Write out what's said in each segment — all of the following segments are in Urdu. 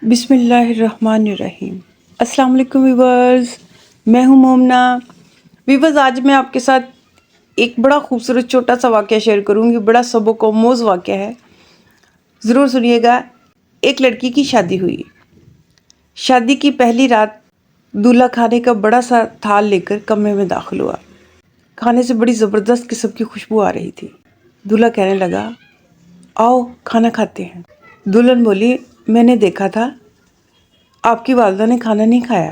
بسم اللہ الرحمن الرحیم۔ السلام علیکم ویورز، میں ہوں مومنہ۔ ویورز، آج میں آپ کے ساتھ ایک بڑا خوبصورت چھوٹا سا واقعہ شیئر کروں گی۔ بڑا سبق آموز واقعہ ہے، ضرور سنیے گا۔ ایک لڑکی کی شادی ہوئی۔ شادی کی پہلی رات دولہا کھانے کا بڑا سا تھال لے کر کمرے میں داخل ہوا۔ کھانے سے بڑی زبردست قسم کی خوشبو آ رہی تھی۔ دولہا کہنے لگا، آؤ کھانا کھاتے ہیں۔ دلہن بولی، میں نے دیکھا تھا آپ کی والدہ نے کھانا نہیں کھایا،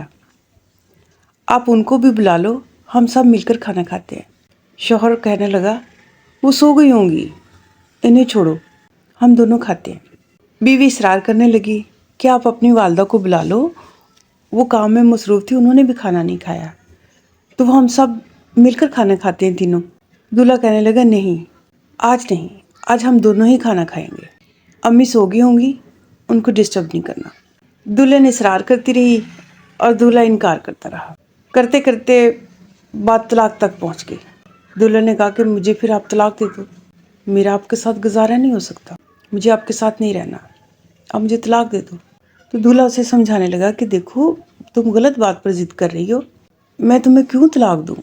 آپ ان کو بھی بلا لو، ہم سب مل کر کھانا کھاتے ہیں۔ شوہر کہنے لگا، وہ سو گئی ہوں گی، انہیں چھوڑو، ہم دونوں کھاتے ہیں۔ بیوی اصرار کرنے لگی کہ آپ اپنی والدہ کو بلا لو، وہ کام میں مصروف تھی، انہوں نے بھی کھانا نہیں کھایا، تو وہ ہم سب مل کر کھانا کھاتے ہیں تینوں۔ دولہا کہنے لگا، نہیں، آج ہم دونوں ہی کھانا کھائیں گے، امی سو گئی ہوں گی، ان کو ڈسٹرب نہیں کرنا۔ دلہن اصرار کرتی رہی اور دولہا انکار کرتا رہا۔ کرتے کرتے بات طلاق تک پہنچ گئی۔ دلہن نے کہا کہ مجھے پھر آپ طلاق دے دو، میرا آپ کے ساتھ گزارا نہیں ہو سکتا، مجھے آپ کے ساتھ نہیں رہنا، آپ مجھے طلاق دے دو۔ تو دولہا اسے سمجھانے لگا کہ دیکھو، تم غلط بات پر ضد کر رہی ہو، میں تمہیں کیوں طلاق دوں،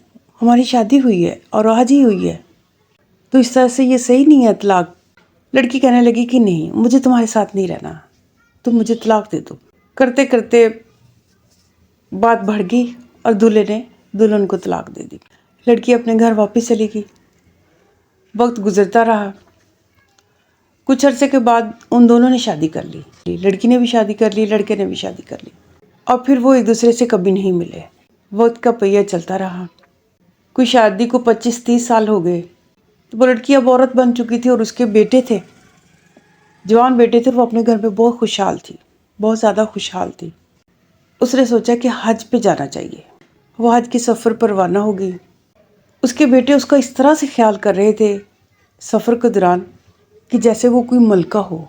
ہماری شادی ہوئی ہے اور آج ہی ہوئی ہے، تو اس طرح سے یہ صحیح نہیں ہے طلاق۔ لڑکی کہنے لگی کہ نہیں، مجھے تمہارے ساتھ نہیں رہنا، تم مجھے طلاق دے دو۔ کرتے کرتے بات بڑھ گئی اور دولہے نے دلہن کو طلاق دے دی۔ لڑکی اپنے گھر واپس چلی گئی۔ وقت گزرتا رہا۔ کچھ عرصے کے بعد ان دونوں نے شادی کر لی، لڑکی نے بھی شادی کر لی، لڑکے نے بھی شادی کر لی، اور پھر وہ ایک دوسرے سے کبھی نہیں ملے۔ وقت کا پہیہ چلتا رہا۔ کوئی شادی کو 25-30 سال ہو گئے تو وہ لڑکی اب عورت بن چکی تھی اور اس کے بیٹے تھے، جوان بیٹے تھے، وہ اپنے گھر میں بہت خوشحال تھی، بہت زیادہ خوشحال تھی۔ اس نے سوچا کہ حج پہ جانا چاہیے۔ وہ حج کے سفر پر روانہ ہو گئی۔ اس کے بیٹے اس کا اس طرح سے خیال کر رہے تھے سفر کے دوران کہ جیسے وہ کوئی ملکہ ہو،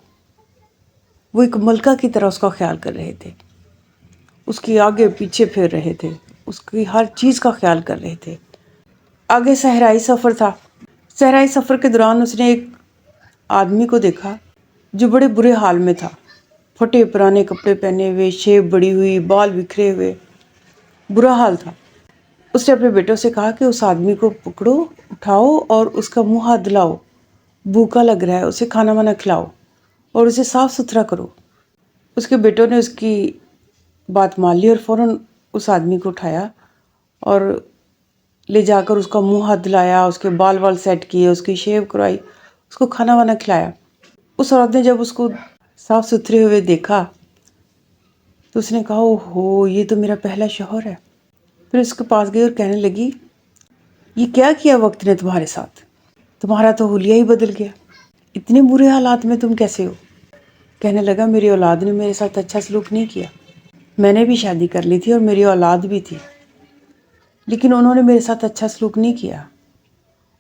وہ ایک ملکہ کی طرح اس کا خیال کر رہے تھے، اس کے آگے پیچھے پھر رہے تھے، اس کی ہر چیز کا خیال کر رہے تھے۔ آگے صحرائی سفر تھا۔ صحرائی سفر کے دوران اس نے ایک آدمی کو دیکھا جو بڑے برے حال میں تھا، پھٹے پرانے کپڑے پہنے ہوئے، شیب بڑی ہوئی، بال بکھرے ہوئے، برا حال تھا۔ اس نے اپنے بیٹوں سے کہا کہ اس آدمی کو پکڑو، اٹھاؤ اور اس کا منہ ہاتھ دلاؤ، بھوکا لگ رہا ہے، اسے کھانا وانا کھلاؤ اور اسے صاف ستھرا کرو۔ اس کے بیٹوں نے اس کی بات مان لی اور فوراً اس آدمی کو اٹھایا اور لے جا کر اس کا منہ ہاتھ دلایا، اس کے بال وال سیٹ کیے، اس کی شیو کرائی، اس کو کھانا وانا کھلایا۔ اس عورت نے جب اس کو صاف ستھرے ہوئے دیکھا تو اس نے کہا، اوہو، یہ تو میرا پہلا شوہر ہے۔ پھر اس کے پاس گئی اور کہنے لگی، یہ کیا کیا وقت نے تمہارے ساتھ، تمہارا تو حلیہ ہی بدل گیا، اتنے برے حالات میں تم کیسے ہو؟ کہنے لگا، میری اولاد نے میرے ساتھ اچھا سلوک نہیں کیا، میں نے بھی شادی کر لی تھی اور میری اولاد بھی تھی، لیکن انہوں نے میرے ساتھ اچھا سلوک نہیں کیا،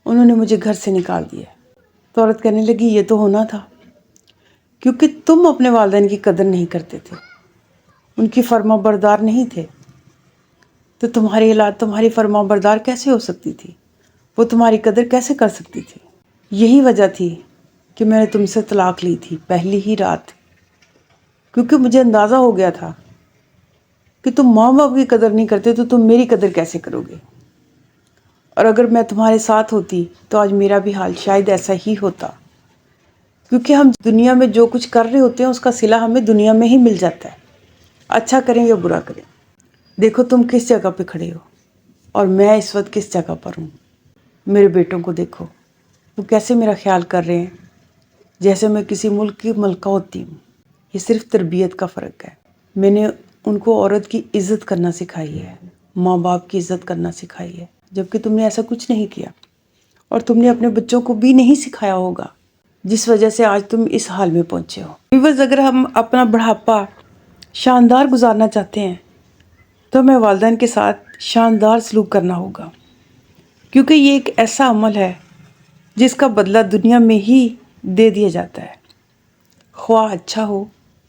انہوں نے مجھے گھر سے نکال دیا۔ تو عورت کہنے لگی، یہ تو ہونا تھا، کیونکہ تم اپنے والدین کی قدر نہیں کرتے تھے، ان کی فرما بردار نہیں تھے، تو تمہاری اولاد تمہاری فرما بردار کیسے ہو سکتی تھی، وہ تمہاری قدر کیسے کر سکتی تھی؟ یہی وجہ تھی کہ میں نے تم سے طلاق لی تھی پہلی ہی رات، کیونکہ مجھے اندازہ ہو گیا تھا کہ تم ماں باپ کی قدر نہیں کرتے تو تم میری قدر کیسے کرو گے، اور اگر میں تمہارے ساتھ ہوتی تو آج میرا بھی حال شاید ایسا ہی ہوتا، کیونکہ ہم دنیا میں جو کچھ کر رہے ہوتے ہیں اس کا صلہ ہمیں دنیا میں ہی مل جاتا ہے، اچھا کریں یا برا کریں۔ دیکھو تم کس جگہ پہ کھڑے ہو اور میں اس وقت کس جگہ پر ہوں۔ میرے بیٹوں کو دیکھو، وہ کیسے میرا خیال کر رہے ہیں جیسے میں کسی ملک کی ملکہ ہوتی ہوں۔ یہ صرف تربیت کا فرق ہے۔ میں نے ان کو عورت کی عزت کرنا سکھائی ہے، ماں باپ کی عزت کرنا سکھائی ہے، جبکہ تم نے ایسا کچھ نہیں کیا، اور تم نے اپنے بچوں کو بھی نہیں سکھایا ہوگا، جس وجہ سے آج تم اس حال میں پہنچے ہو۔ ویورز، اگر ہم اپنا بڑھاپا شاندار گزارنا چاہتے ہیں تو ہمیں والدین کے ساتھ شاندار سلوک کرنا ہوگا، کیونکہ یہ ایک ایسا عمل ہے جس کا بدلہ دنیا میں ہی دے دیا جاتا ہے، خواہ اچھا ہو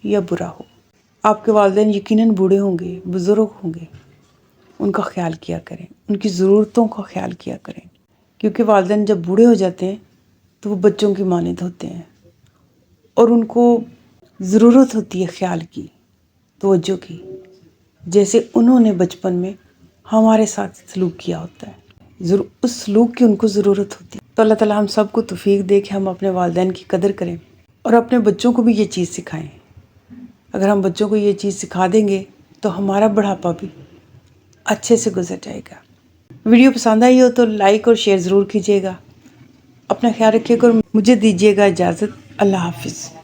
یا برا ہو۔ آپ کے والدین یقیناً بوڑھے ہوں گے، بزرگ ہوں گے، ان کا خیال کیا کریں، ان کی ضرورتوں کا خیال کیا کریں، کیونکہ والدین جب بوڑھے ہو جاتے ہیں تو وہ بچوں کی مانند ہوتے ہیں اور ان کو ضرورت ہوتی ہے خیال کی، توجہ کی، جیسے انہوں نے بچپن میں ہمارے ساتھ سلوک کیا ہوتا ہے، اس سلوک کی ان کو ضرورت ہوتی ہے۔ تو اللہ تعالیٰ ہم سب کو توفیق دے کہ ہم اپنے والدین کی قدر کریں اور اپنے بچوں کو بھی یہ چیز سکھائیں۔ اگر ہم بچوں کو یہ چیز سکھا دیں گے تو ہمارا بڑھاپا بھی اچھے سے گزر جائے گا۔ ویڈیو پسند آئی ہو تو لائک اور شیئر ضرور کیجیے گا۔ اپنا خیال رکھیے گا اور مجھے دیجیے گا اجازت۔ اللہ حافظ۔